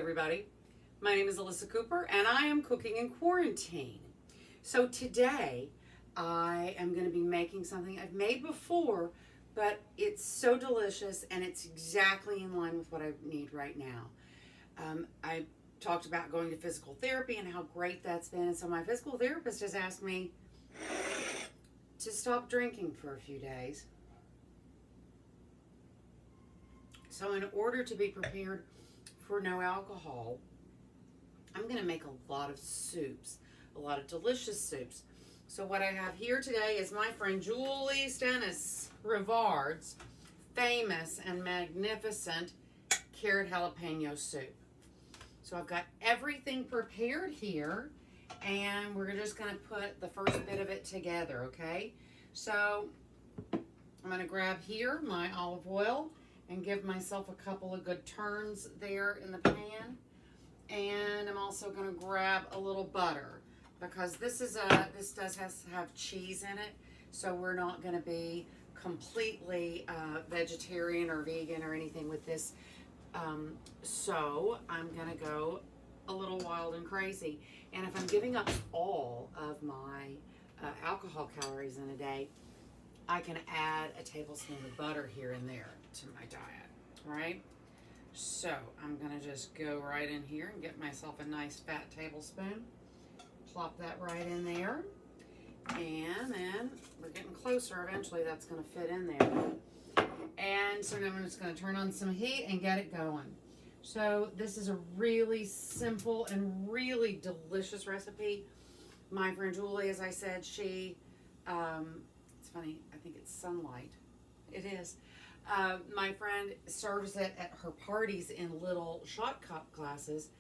everybody. My name is Ellisa Cooper and I am cooking in quarantine. So today I am going to be making something I've made before, but it's so delicious and it's exactly in line with what I need right now. I talked about going to physical therapy and how great that's been, and so my physical therapist has asked me to stop drinking for a few days. So in order to be prepared for no alcohol, I'm going to make a lot of soups, a lot of delicious soups. So what I have here today is my friend Julie Stennis Rivard's famous and magnificent carrot jalapeno soup. So I've got everything prepared here, and we're just going to put the first bit of it together, okay? So I'm going to grab here my olive oil and give myself a couple of good turns there in the pan. And I'm also going to grab a little butter, because this does have cheese in it, so we're not going to be completely vegetarian or vegan or anything with this. So I'm going to go a little wild and crazy. And if I'm giving up all of my alcohol calories in a day, I can add a tablespoon of butter here and there to my diet, right? So I'm going to just go right in here and get myself a nice fat tablespoon. Plop that right in there. And then we're getting closer. Eventually that's going to fit in there. And so now I'm just going to turn on some heat and get it going. So this is a really simple and really delicious recipe. My friend Julie, as I said, she, it's funny, I think it's sunlight. It is. My friend serves it at her parties in little shot cup glasses,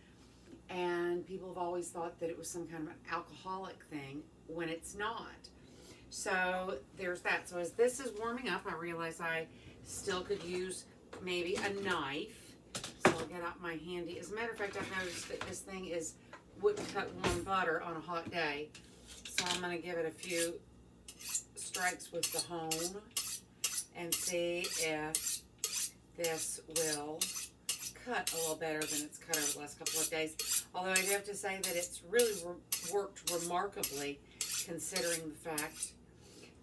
and people have always thought that it was some kind of an alcoholic thing when it's not. So there's that. So as this is warming up, I realize I still could use maybe a knife. So I'll get out my handy. As a matter of fact, I noticed that this thing wouldn't cut warm butter on a hot day. So I'm going to give it a few strikes with the hone and see if this will cut a little better than it's cut over the last couple of days. Although I do have to say that it's really worked remarkably, considering the fact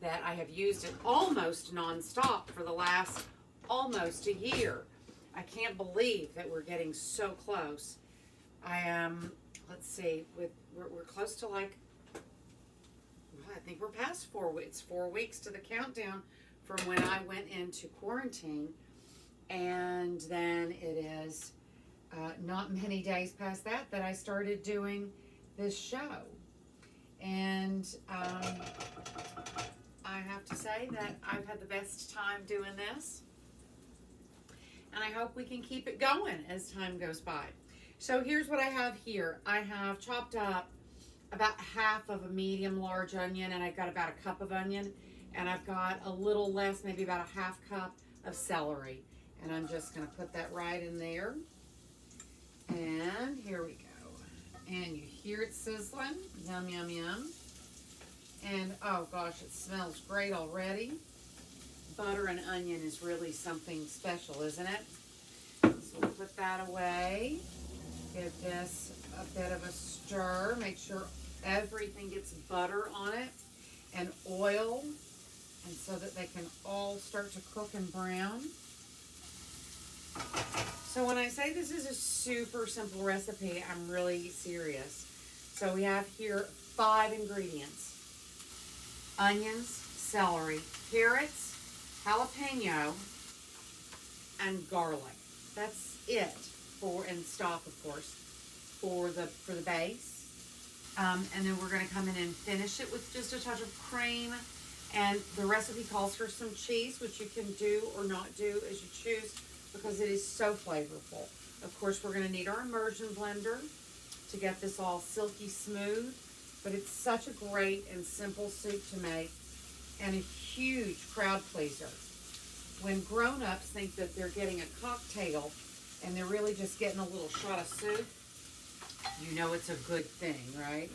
that I have used it almost nonstop for the last almost a year. I can't believe that we're getting so close. I am, let's see, we're close to I think we're past 4 weeks. It's 4 weeks to the countdown from when I went into quarantine, and then it is not many days past that I started doing this show. And I have to say that I've had the best time doing this, and I hope we can keep it going as time goes by. So here's what I have here. I have chopped up about half of a medium large onion, and I've got about a cup of onion, and I've got a little less, maybe about a half cup of celery. And I'm just going to put that right in there. And here we go. And you hear it sizzling. Yum, yum, yum. And oh gosh, it smells great already. Butter and onion is really something special, isn't it? So we'll put that away. Give this a bit of a stir. Make sure everything gets butter on it and oil, and so that they can all start to cook and brown. So when I say this is a super simple recipe, I'm really serious. So we have here 5 ingredients: onions, celery, carrots, jalapeno, and garlic. That's it and stock, of course, for the base. And then we're going to come in and finish it with just a touch of cream. And the recipe calls for some cheese, which you can do or not do as you choose, because it is so flavorful. Of course, we're going to need our immersion blender to get this all silky smooth. But it's such a great and simple soup to make, and a huge crowd pleaser. When grown-ups think that they're getting a cocktail and they're really just getting a little shot of soup, you know it's a good thing, right?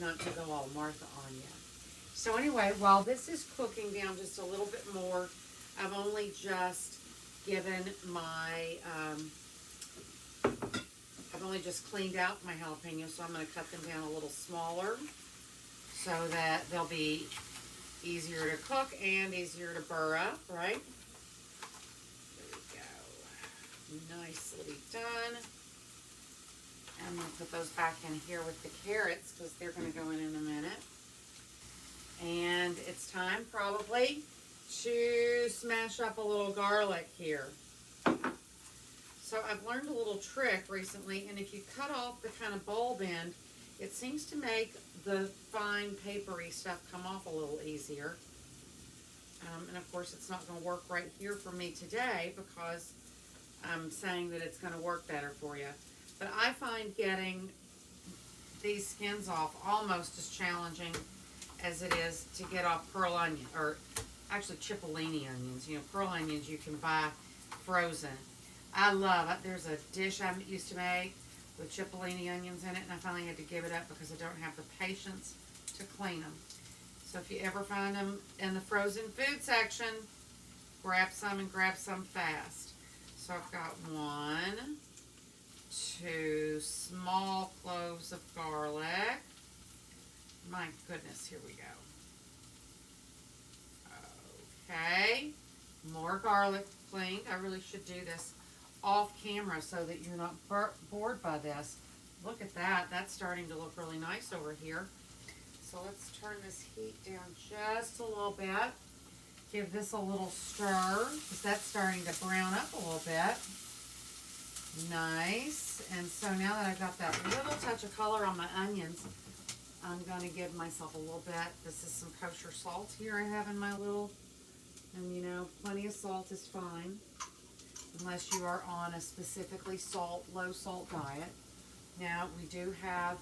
Not to go all Martha on you. So anyway, while this is cooking down just a little bit more, I've only just given my just cleaned out my jalapenos, so I'm going to cut them down a little smaller so that they'll be easier to cook and easier to burr up, right? There we go. Nicely done. I'm going to put those back in here with the carrots because they're going to go in a minute. And it's time probably to smash up a little garlic here. So I've learned a little trick recently, and if you cut off the kind of bulb end, it seems to make the fine papery stuff come off a little easier. And of course it's not going to work right here for me today because I'm saying that it's going to work better for you. But I find getting these skins off almost as challenging as it is to get off pearl onion, or actually cipollini onions. You know, pearl onions you can buy frozen. I love it. There's a dish I used to make with cipollini onions in it, and I finally had to give it up because I don't have the patience to clean them. So if you ever find them in the frozen food section, grab some and grab some fast. So I've got 1, 2 small cloves of garlic. My goodness, here we go. Okay, more garlic cleaned. I really should do this off camera so that you're not bored by this. Look at that. That's starting to look really nice over here. So let's turn this heat down just a little bit. Give this a little stir because that's starting to brown up a little bit. Nice. And so now that I've got that little touch of color on my onions, I'm going to give myself a little bit. This is some kosher salt here I have in my little, and you know, plenty of salt is fine. Unless you are on a specifically low salt diet. Now, we do have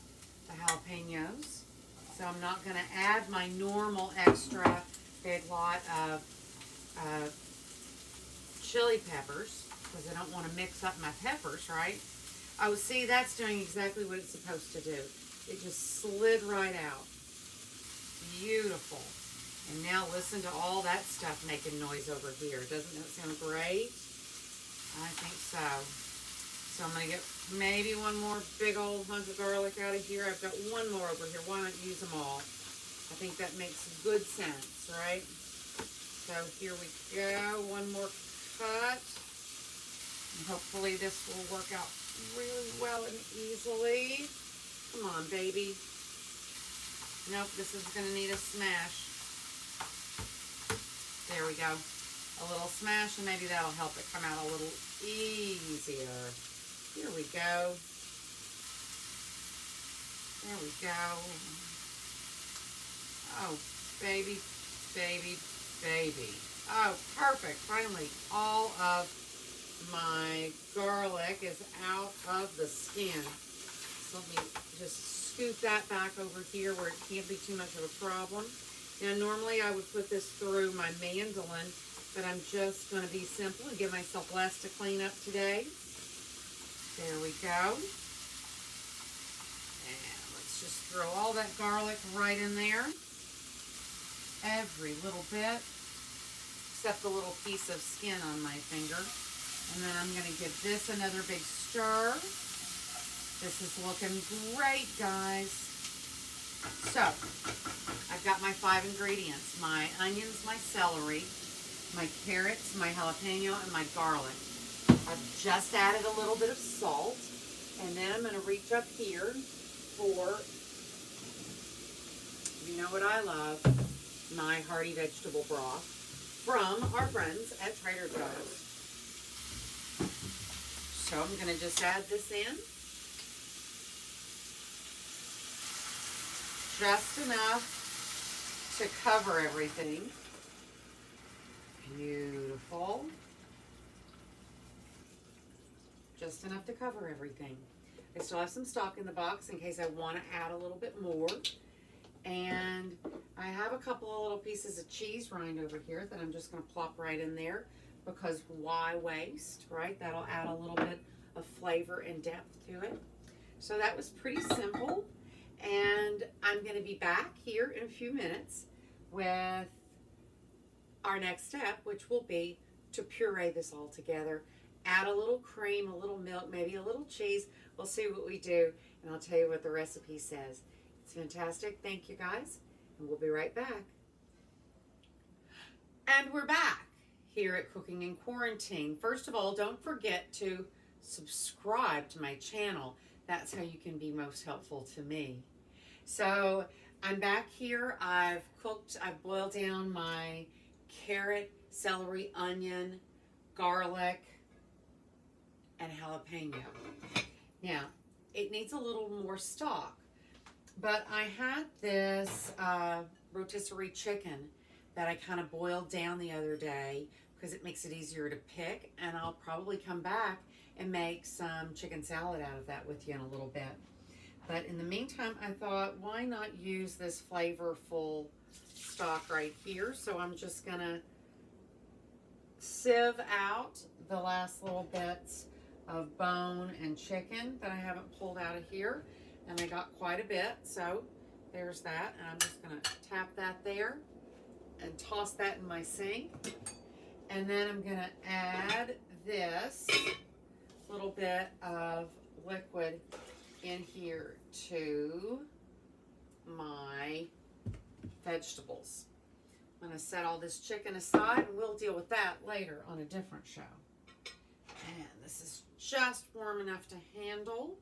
the jalapenos, so I'm not going to add my normal extra big lot of chili peppers because I don't want to mix up my peppers, right? Oh, see, that's doing exactly what it's supposed to do. It just slid right out. Beautiful. And now listen to all that stuff making noise over here. Doesn't that sound great? I think so. So I'm going to get maybe one more big old hunk of garlic out of here. I've got one more over here. Why not use them all? I think that makes good sense, right? So here we go. One more cut. And hopefully this will work out really well and easily. Come on, baby. Nope, this is going to need a smash. There we go. A little smash, and maybe that'll help it come out a little easier. Here we go. There we go. Oh, baby, baby, baby. Oh, perfect. Finally, all of my garlic is out of the skin. So let me just scoop that back over here where it can't be too much of a problem. Now, normally I would put this through my mandolin, but I'm just going to be simple and give myself less to clean up today. There we go. And let's just throw all that garlic right in there. Every little bit, except the little piece of skin on my finger. And then I'm going to give this another big stir. This is looking great, guys. So, I've got my 5 ingredients. My onions, my celery, my carrots, my jalapeno, and my garlic. I've just added a little bit of salt, and then I'm going to reach up here for, you know what I love, my hearty vegetable broth from our friends at Trader Joe's. So I'm going to just add this in. Just enough to cover everything. Beautiful. Just enough to cover everything. I still have some stock in the box in case I want to add a little bit more. And I have a couple of little pieces of cheese rind over here that I'm just going to plop right in there because why waste, right? That'll add a little bit of flavor and depth to it. So that was pretty simple. And I'm going to be back here in a few minutes with our next step, which will be to puree this all together add a little cream, a little milk, maybe a little cheese. We'll see what we do, and I'll tell you what the recipe says. It's fantastic. Thank you, guys, and we'll be right back. And we're back here at Cooking in Quarantine. First of all, don't forget to subscribe to my channel. That's how you can be most helpful to me. So I'm back here. I've boiled down my carrot, celery, onion, garlic, and jalapeno. Now, it needs a little more stock, but I had this rotisserie chicken that I kind of boiled down the other day because it makes it easier to pick, and I'll probably come back and make some chicken salad out of that with you in a little bit. But in the meantime, I thought, why not use this flavorful stock right here? So I'm just gonna sieve out the last little bits of bone and chicken that I haven't pulled out of here. And I got quite a bit, so there's that. And I'm just gonna tap that there and toss that in my sink. And then I'm gonna add this little bit of liquid in here to my vegetables. I'm gonna set all this chicken aside and we'll deal with that later on a different show. And this is just warm enough to handle.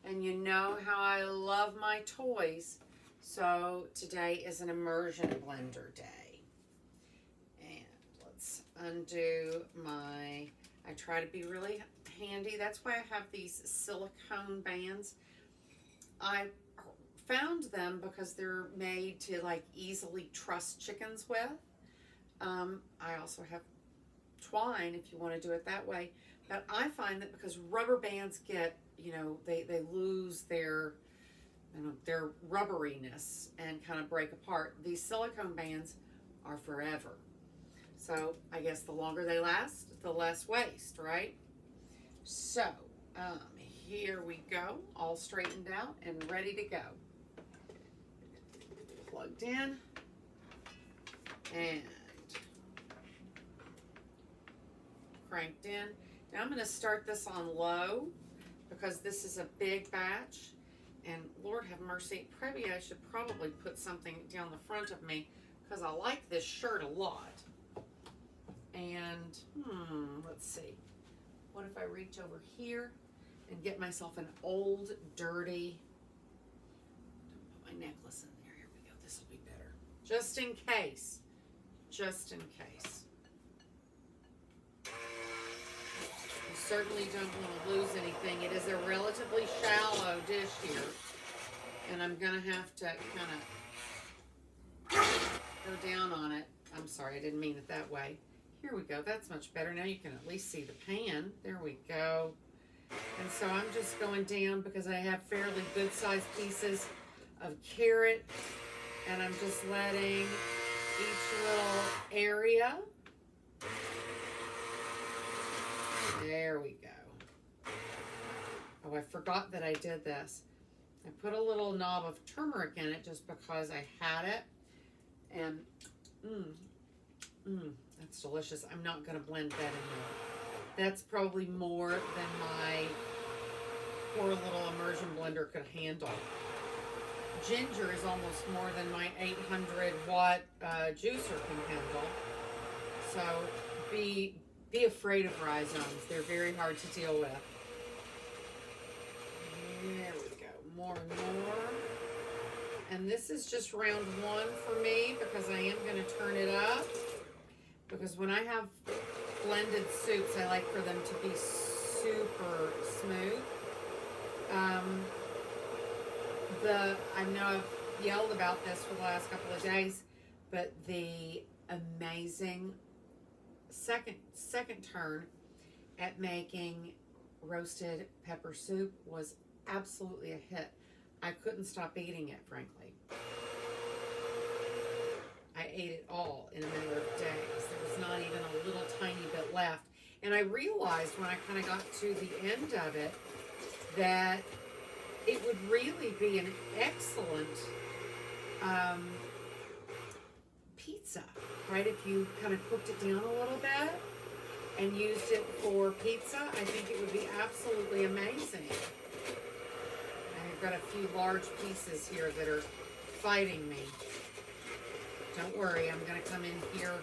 And you know how I love my toys. So today is an immersion blender day. And let's undo my, I try to be really handy. That's why I have these silicone bands. I found them because they're made to like easily truss chickens with. I also have twine if you want to do it that way. But I find that because rubber bands get, you know, they lose their, you know, their rubberiness and kind of break apart. These silicone bands are forever. So I guess the longer they last, the less waste, right? So here we go, all straightened out and ready to go. Plugged in and cranked in. Now I'm going to start this on low because this is a big batch, and Lord have mercy, maybe I should probably put something down the front of me because I like this shirt a lot. And let's see, what if I reach over here and get myself an old dirty, don't put my necklace in there, here we go, this will be better, just in case, just in case. Certainly don't want to lose anything. It is a relatively shallow dish here, and I'm gonna have to kind of go down on it. I'm sorry, I didn't mean it that way. Here we go, that's much better. Now you can at least see the pan. There we go. And so I'm just going down because I have fairly good sized pieces of carrot, and I'm just letting each little area. There we go. Oh, I forgot that I did this. I put a little knob of turmeric in it just because I had it. And, that's delicious. I'm not going to blend that in there. That's probably more than my poor little immersion blender could handle. Ginger is almost more than my 800 watt juicer can handle. So be afraid of rhizomes. They're very hard to deal with. There we go. More and more. And this is just round one for me because I am going to turn it up. Because when I have blended soups, I like for them to be super smooth. I know I've yelled about this for the last couple of days, but the amazing second turn at making roasted pepper soup was absolutely a hit. I couldn't stop eating it, frankly. I ate it all in a matter of days. There was not even a little tiny bit left. And I realized when I kind of got to the end of it that it would really be an excellent pizza, right? If you kind of cooked it down a little bit. and used it for pizza, I think it would be absolutely amazing. I've got a few large pieces here that are fighting me. Don't worry, I'm going to come in here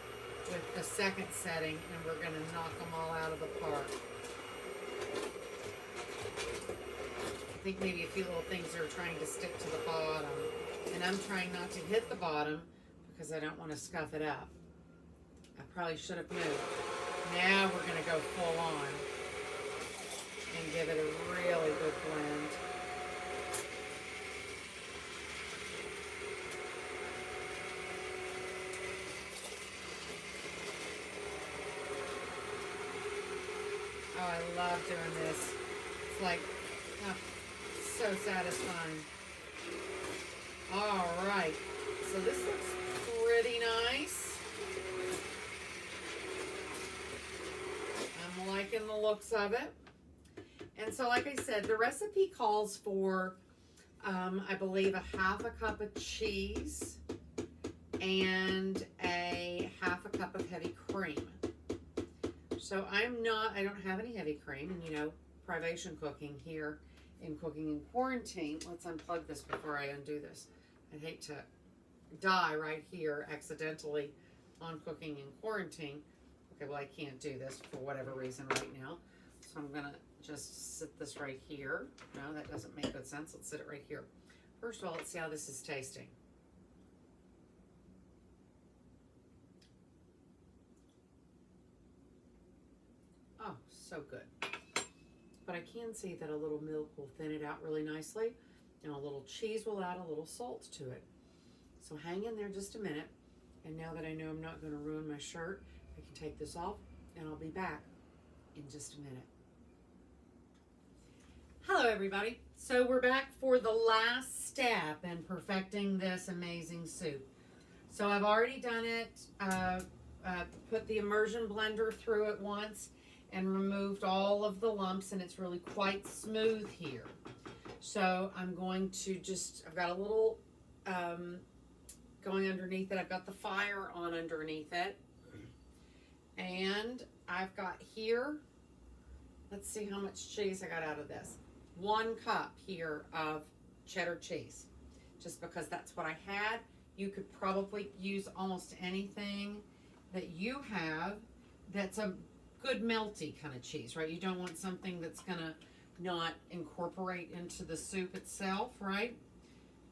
with the second setting and we're going to knock them all out of the park. I think maybe a few little things are trying to stick to the bottom, and I'm trying not to hit the bottom because I don't want to scuff it up. I probably should have moved. Now we're going to go full on and give it a really good blend. Oh, I love doing this. It's like, oh, so satisfying. All right, so this looks pretty nice. I'm liking the looks of it. And so, like I said, the recipe calls for, I believe, a half a cup of cheese and a half a cup of heavy cream. So I don't have any heavy cream, and you know, privation cooking here in Cooking in Quarantine. Let's unplug this before I undo this. I'd hate to die right here accidentally on Cooking in Quarantine. Okay, well, I can't do this for whatever reason right now. So I'm gonna just sit this right here. No, that doesn't make good sense. Let's sit it right here. First of all, let's see how this is tasting. Oh, so good. But I can see that a little milk will thin it out really nicely, and a little cheese will add a little salt to it. So hang in there just a minute, and now that I know I'm not going to ruin my shirt, I can take this off, and I'll be back in just a minute. Hello, everybody. So we're back for the last step in perfecting this amazing soup. So I've already done it, put the immersion blender through it once, and removed all of the lumps, and it's really quite smooth here. So I'm going to I've got a little going underneath it. I've got the fire on underneath it. And I've got here, let's see how much cheese I got out of this. 1 cup here of cheddar cheese, just because that's what I had. You could probably use almost anything that you have that's a good melty kind of cheese, right? You don't want something that's gonna not incorporate into the soup itself, right?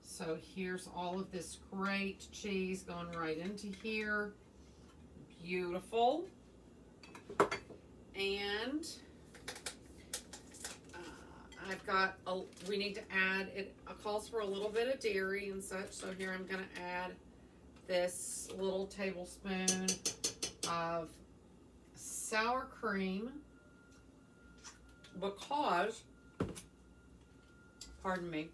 So here's all of this great cheese going right into here. Beautiful. And I've got, we need to add, it calls for a little bit of dairy and such, so here I'm gonna add this little tablespoon of sour cream, because, pardon me,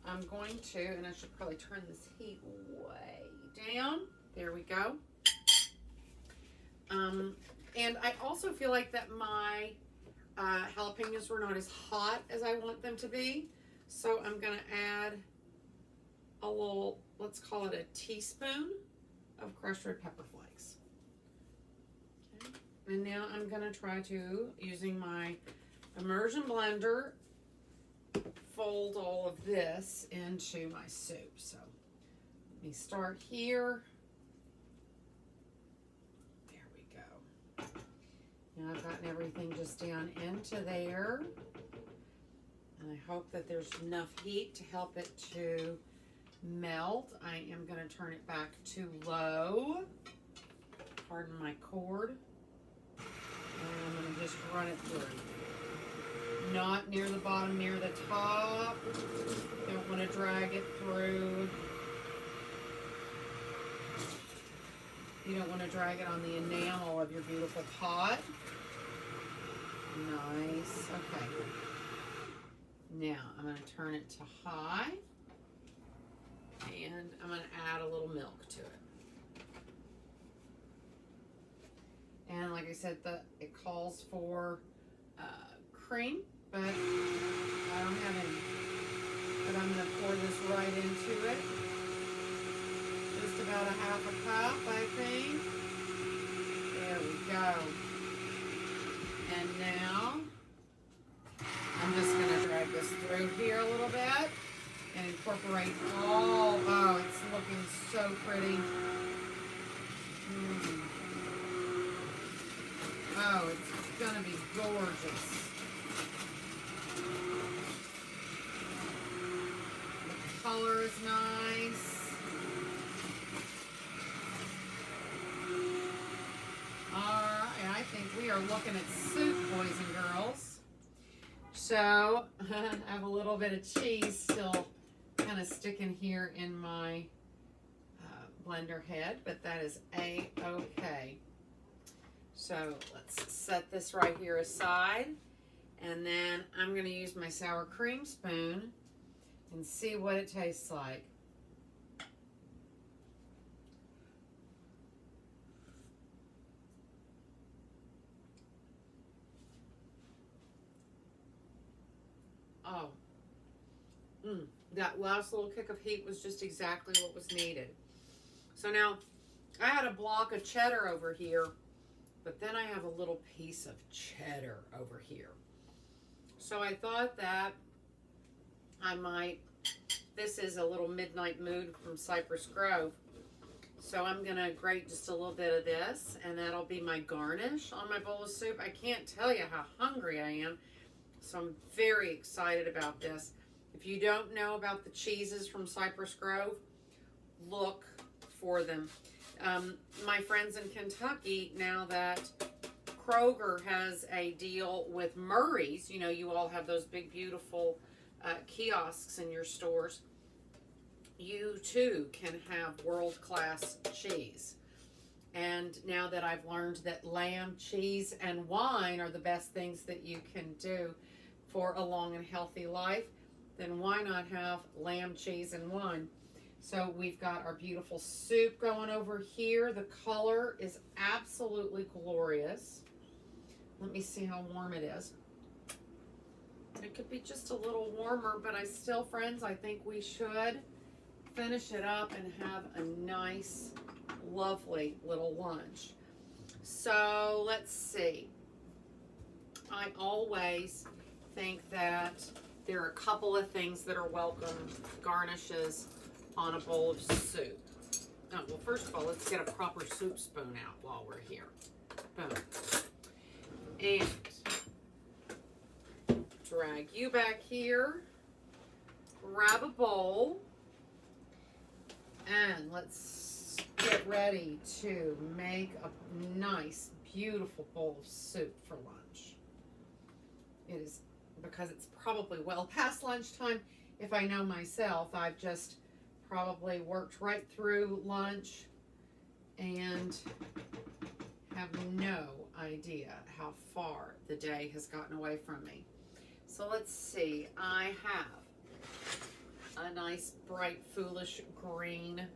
I'm going to, and I should probably turn this heat way down. There we go. And I also feel like that my jalapenos were not as hot as I want them to be. So I'm going to add a little, let's call it a teaspoon of crushed red pepper flakes. Okay. And now I'm going to try to, using my immersion blender, fold all of this into my soup. So let me start here. There we go. Now I've gotten everything just down into there. And I hope that there's enough heat to help it to melt. I am going to turn it back to low. Pardon my cord. And I'm going to just run it through. Not near the bottom, near the top. Don't want to drag it through. You don't want to drag it on the enamel of your beautiful pot. Nice. Okay. Now I'm going to turn it to high. And I'm going to add a little milk to it. And like I said, it calls for cream, but I don't have any. But I'm going to pour this right into it. Just about a half a cup, I think. There we go. And now I'm just going to drag this through here a little bit and incorporate all, oh, it's looking so pretty. Oh, it's going to be gorgeous. The color is nice. Alright, I think we are looking at soup, boys and girls. So, I have a little bit of cheese still kind of sticking here in my blender head, but that is A-okay. So, let's set this right here aside. And then I'm going to use my sour cream spoon and see what it tastes like. Oh, that last little kick of heat was just exactly what was needed. So now, I had a block of cheddar over here, but then I have a little piece of cheddar over here. So I thought that I might, this is a little Midnight Mood from Cypress Grove. So I'm going to grate just a little bit of this, and that'll be my garnish on my bowl of soup. I can't tell you how hungry I am. So I'm very excited about this. If you don't know about the cheeses from Cypress Grove, look for them. My friends in Kentucky, now that Kroger has a deal with Murray's, you know, you all have those big, beautiful kiosks in your stores. You too can have world-class cheese. And now that I've learned that lamb, cheese, and wine are the best things that you can do for a long and healthy life, then why not have lamb, cheese, and wine? So we've got our beautiful soup going over here. The color is absolutely glorious. Let me see how warm it is. It could be just a little warmer, but I still, friends, I think we should finish it up and have a nice, lovely little lunch. So let's see. I always think that there are a couple of things that are welcome garnishes on a bowl of soup. Oh, well, first of all, let's get a proper soup spoon out while we're here. Boom. And drag you back here. Grab a bowl. And let's get ready to make a nice, beautiful bowl of soup for lunch. It is, because it's probably well past lunchtime. If I know myself, I've just probably worked right through lunch and have no idea how far the day has gotten away from me. So let's see, I have a nice bright foolish green.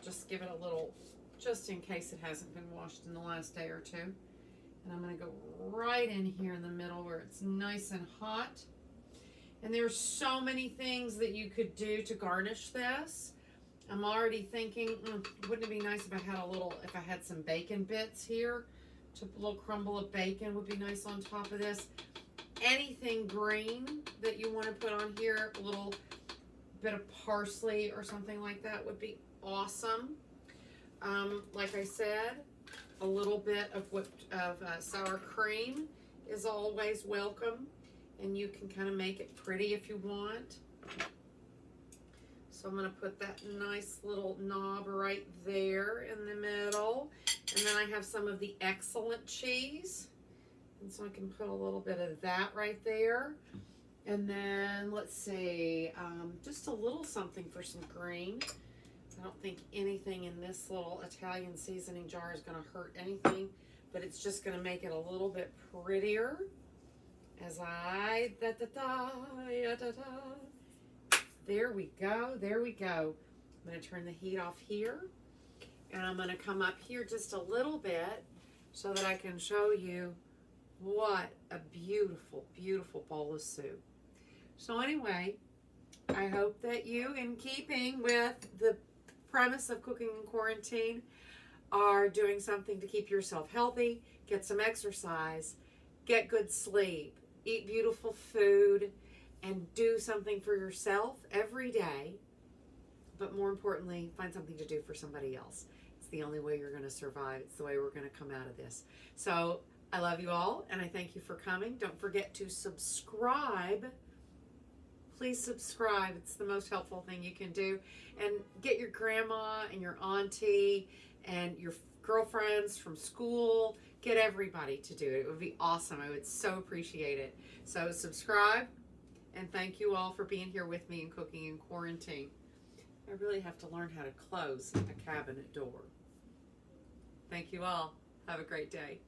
Just give it a little, just in case it hasn't been washed in the last day or two. And I'm going to go right in here in the middle where it's nice and hot. And there's so many things that you could do to garnish this. I'm already thinking, wouldn't it be nice if I had if I had some bacon bits here? A little crumble of bacon would be nice on top of this. Anything green that you want to put on here, a little bit of parsley or something like that would be awesome. Like I said, a little bit of sour cream is always welcome, and you can kind of make it pretty if you want. So I'm going to put that nice little knob right there in the middle, and then I have some of the excellent cheese, and so I can put a little bit of that right there. And then let's see, just a little something for some green. I don't think anything in this little Italian seasoning jar is going to hurt anything, but it's just going to make it a little bit prettier. As I, there we go, there we go. I'm going to turn the heat off here, and I'm going to come up here just a little bit so that I can show you what a beautiful, beautiful bowl of soup. So anyway, I hope that you, in keeping with the premise of cooking in quarantine, are doing something to keep yourself healthy, get some exercise, get good sleep, eat beautiful food, and do something for yourself every day. But more importantly, find something to do for somebody else. It's the only way you're going to survive. It's the way we're going to come out of this. So I love you all, and I thank you for coming. Don't forget to subscribe. Please subscribe. It's the most helpful thing you can do. And get your grandma and your auntie and your girlfriends from school. Get everybody to do it. It would be awesome. I would so appreciate it. So subscribe, and thank you all for being here with me and cooking in quarantine. I really have to learn how to close a cabinet door. Thank you all. Have a great day.